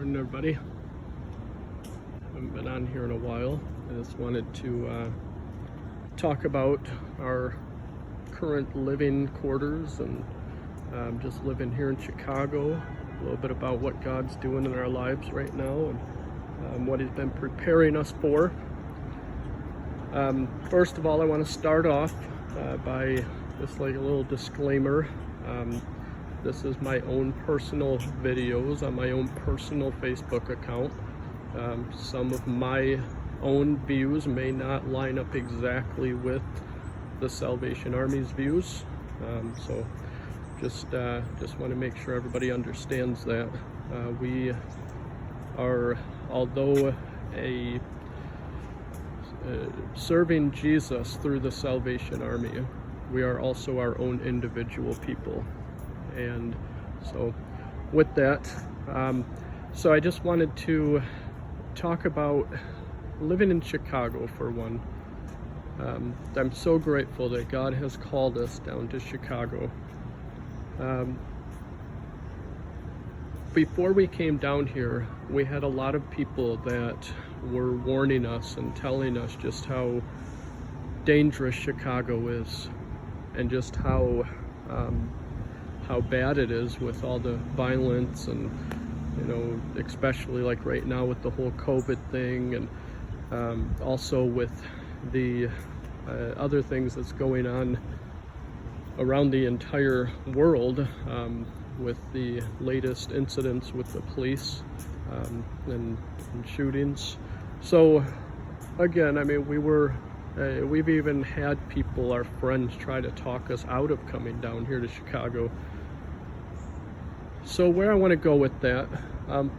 Morning, everybody. Haven't been on here in a while. I just wanted to talk about our current living quarters and just living here in Chicago. A little bit about what God's doing in our lives right now and what He's been preparing us for. First of all, I want to start off by just like a little disclaimer. This is my own personal videos on my own personal Facebook account. Some of my own views may not line up exactly with the Salvation Army's views. So just want to make sure everybody understands that. We are, although serving Jesus through the Salvation Army, we are also our own individual people. And so with that, so I just wanted to talk about living in Chicago for one. I'm so grateful that God has called us down to Chicago. Before we came down here, we had a lot of people that were warning us and telling us just how dangerous Chicago is and just how bad it is with all the violence and, you know, especially like right now with the whole COVID thing, and also with the other things that's going on around the entire world, with the latest incidents with the police and shootings. So again, I mean, we've even had people, our friends, try to talk us out of coming down here to Chicago. So where I want to go with that,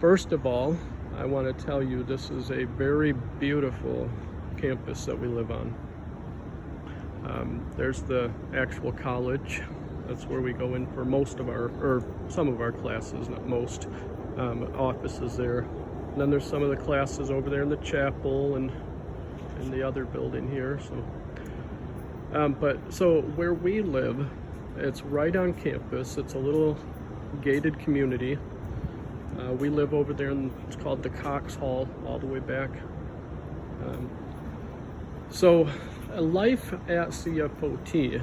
first of all, I want to tell you this is a very beautiful campus that we live on. There's the actual college. That's where we go in for most of our, or some of our classes, not most, offices there. And then there's some of the classes over there in the chapel and in the other building here. So, so where we live, it's right on campus. It's a little gated community. We live over there in, it's called the Cox Hall, all the way back. So life at CFOT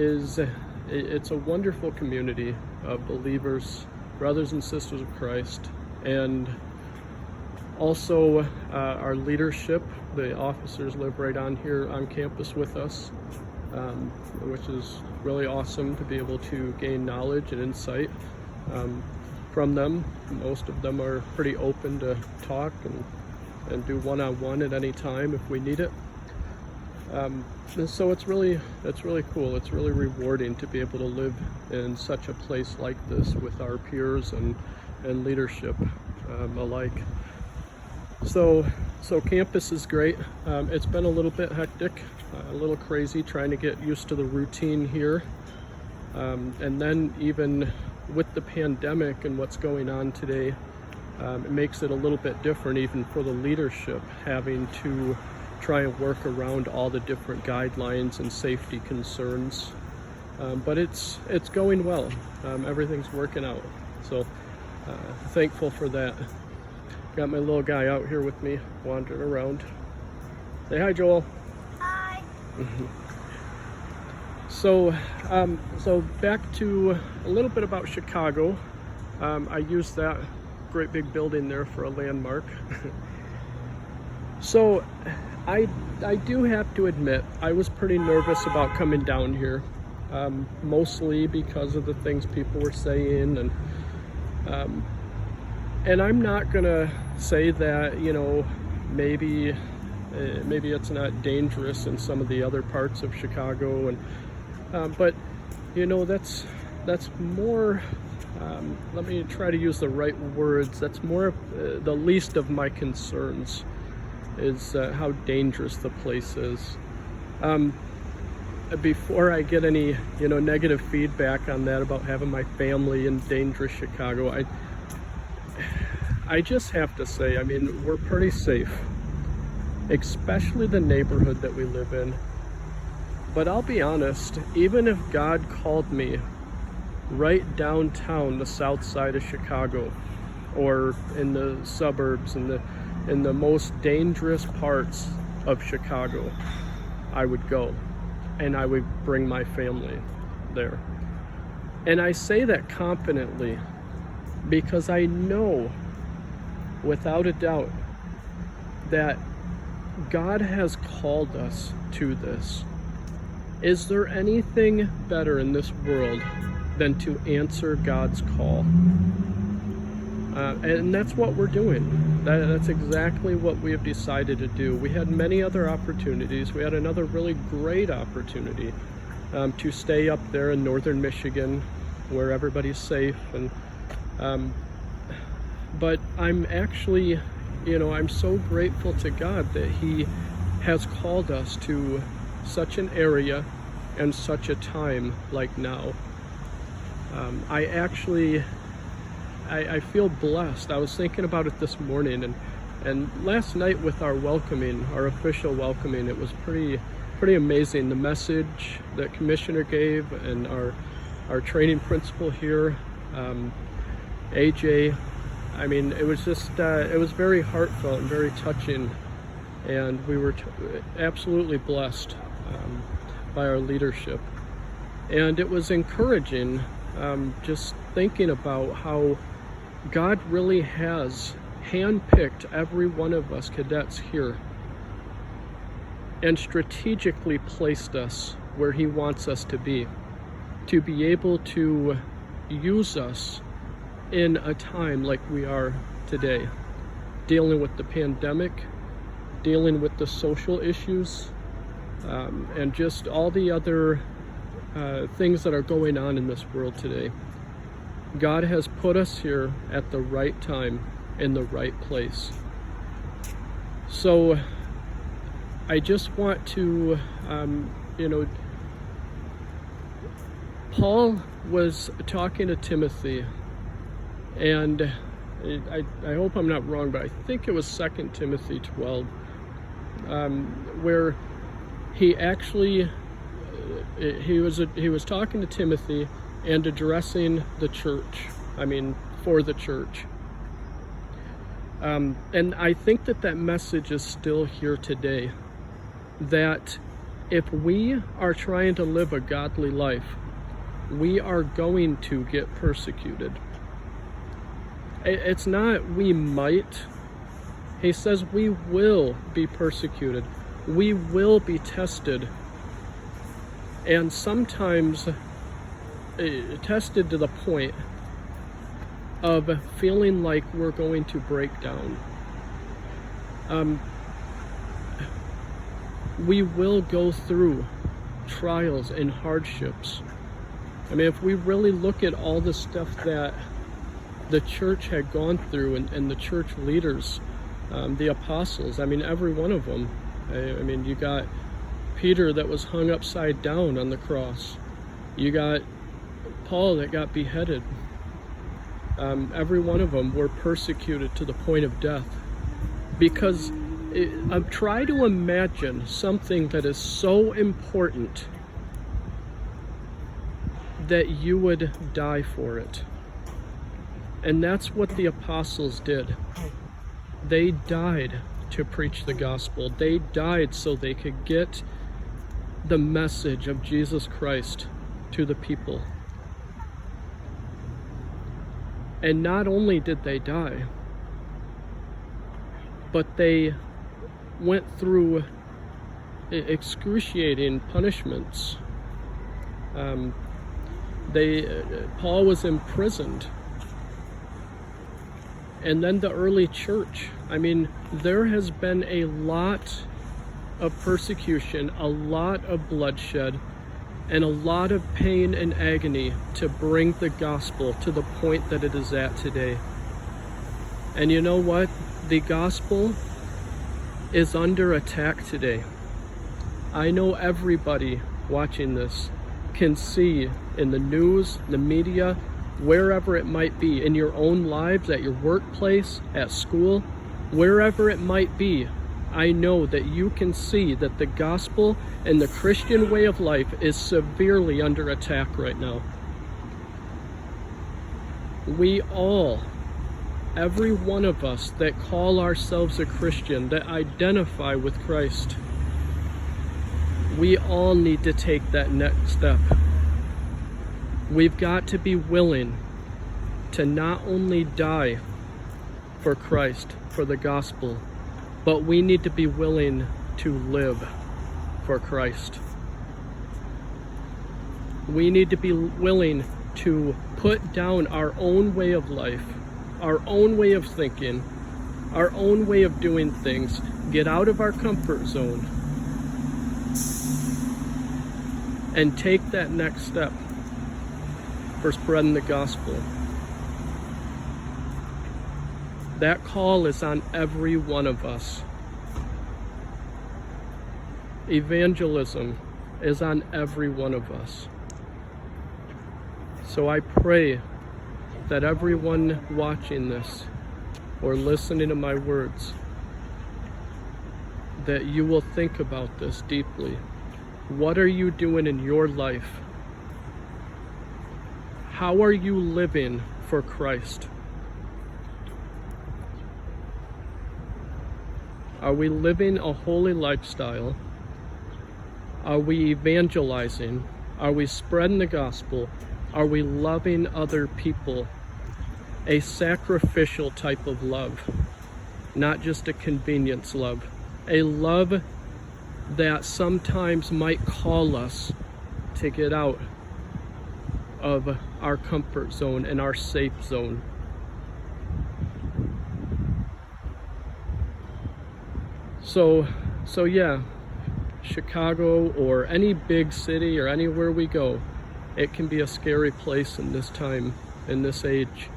it's a wonderful community of believers, brothers and sisters of Christ, and also our leadership. The officers live right on here on campus with us, which is really awesome to be able to gain knowledge and insight from them. Most of them are pretty open to talk and do one-on-one at any time if we need it. And so it's really cool. It's really rewarding to be able to live in such a place like this with our peers and leadership alike. So campus is great. It's been a little bit hectic, a little crazy trying to get used to the routine here. And then even with the pandemic and what's going on today, it makes it a little bit different even for the leadership, having to try and work around all the different guidelines and safety concerns. But it's going well. Everything's working out. So thankful for that. Got my little guy out here with me, wandering around. Say hi, Joel. Hi. So back to a little bit about Chicago. I used that great big building there for a landmark. So I do have to admit, I was pretty nervous about coming down here, mostly because of the things people were saying, and I'm not gonna say that, you know, maybe it's not dangerous in some of the other parts of Chicago, and but you know, that's more, let me try to use the right words, that's more of the least of my concerns, is how dangerous the place is. Before I get any, you know, negative feedback on that about having my family in dangerous Chicago, I just have to say, I mean, we're pretty safe, especially the neighborhood that we live in. But I'll be honest, even if God called me right downtown the south side of Chicago, or in the suburbs, in the most dangerous parts of Chicago, I would go, and I would bring my family there. And I say that confidently because I know without a doubt that God has called us to this. Is there anything better in this world than to answer God's call? And that's what we're doing. That's exactly what we have decided to do. We had many other opportunities. We had another really great opportunity to stay up there in northern Michigan where everybody's safe. But I'm actually, I'm so grateful to God that He has called us to such an area and such a time like now. I feel blessed. I was thinking about it this morning, and last night with our official welcoming, it was pretty amazing. The message that Commissioner gave and our training principal here, AJ, I mean, it was just, it was very heartfelt and very touching, and we were absolutely blessed by our leadership. And it was encouraging, just thinking about how God really has handpicked every one of us cadets here and strategically placed us where He wants us to be able to use us in a time like we are today, dealing with the pandemic, dealing with the social issues, and just all the other things that are going on in this world today. God has put us here at the right time, in the right place. So I just want to, Paul was talking to Timothy, and I hope I'm not wrong, but I think it was 2 Timothy 12, where he actually, he was talking to Timothy and addressing the church, for the church. And I think that message is still here today, that if we are trying to live a godly life, we are going to get persecuted. It's not we might. He says we will be persecuted. We will be tested. And sometimes tested to the point of feeling like we're going to break down. We will go through trials and hardships. If we really look at all the stuff that the church had gone through and the church leaders, the apostles, every one of them. You got Peter that was hung upside down on the cross. You got Paul that got beheaded. Every one of them were persecuted to the point of death. Because try to imagine something that is so important that you would die for it. And that's what the apostles did. They died to preach the gospel. They died so they could get the message of Jesus Christ to the people. And not only did they die, but they went through excruciating punishments. Paul was imprisoned. And then the early church. There has been a lot of persecution, a lot of bloodshed, and a lot of pain and agony to bring the gospel to the point that it is at today. And you know what? The gospel is under attack today. I know everybody watching this can see in the news, the media, wherever it might be, in your own lives, at your workplace, at school, wherever it might be, I know that you can see that the gospel and the Christian way of life is severely under attack right now. We all every one of us that call ourselves a Christian, that identify with Christ, we all need to take that next step. We've got to be willing to not only die for Christ, for the gospel, but we need to be willing to live for Christ. We need to be willing to put down our own way of life, our own way of thinking, our own way of doing things, get out of our comfort zone, and take that next step for spreading the gospel. That call is on every one of us. Evangelism is on every one of us. So I pray that everyone watching this or listening to my words, that you will think about this deeply. What are you doing in your life? How are you living for Christ? Are we living a holy lifestyle? Are we evangelizing? Are we spreading the gospel? Are we loving other people? A sacrificial type of love, not just a convenience love. A love that sometimes might call us to get out of our comfort zone and our safe zone. So yeah, Chicago or any big city or anywhere we go, it can be a scary place in this time, in this age.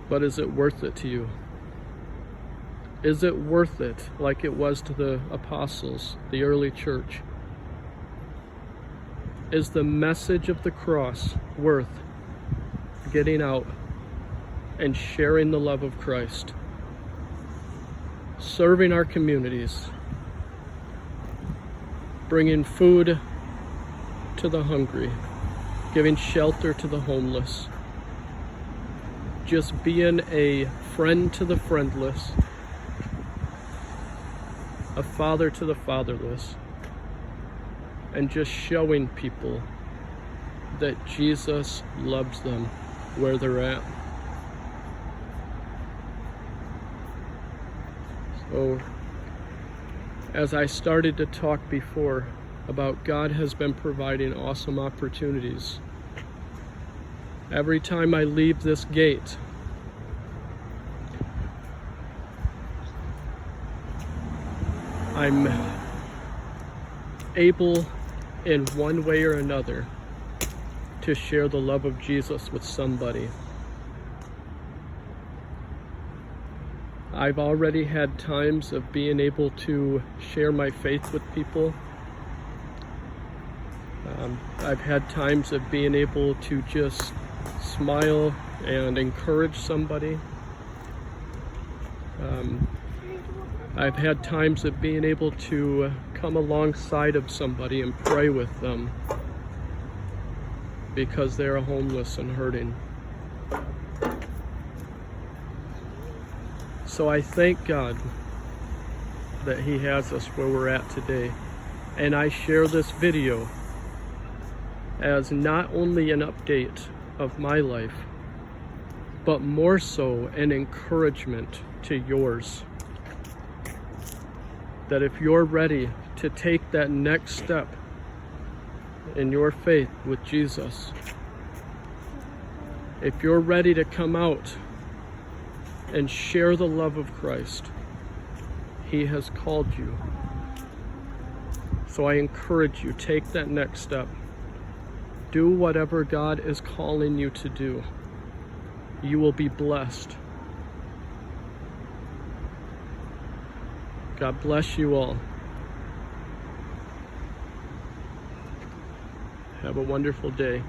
But is it worth it to you? Is it worth it like it was to the apostles, the early church? Is the message of the cross worth getting out and sharing the love of Christ? Serving our communities, bringing food to the hungry, giving shelter to the homeless, just being a friend to the friendless, a father to the fatherless, and just showing people that Jesus loves them where they're at. So, as I started to talk before about God has been providing awesome opportunities. Every time I leave this gate, I'm able in one way or another to share the love of Jesus with somebody. I've already had times of being able to share my faith with people. I've had times of being able to just smile and encourage somebody. I've had times of being able to come alongside of somebody and pray with them because they're homeless and hurting. So I thank God that He has us where we're at today. And I share this video as not only an update of my life, but more so an encouragement to yours. That if you're ready to take that next step in your faith with Jesus, if you're ready to come out and share the love of Christ, He has called you. So I encourage you, take that next step. Do whatever God is calling you to do. You will be blessed. God bless you all. Have a wonderful day.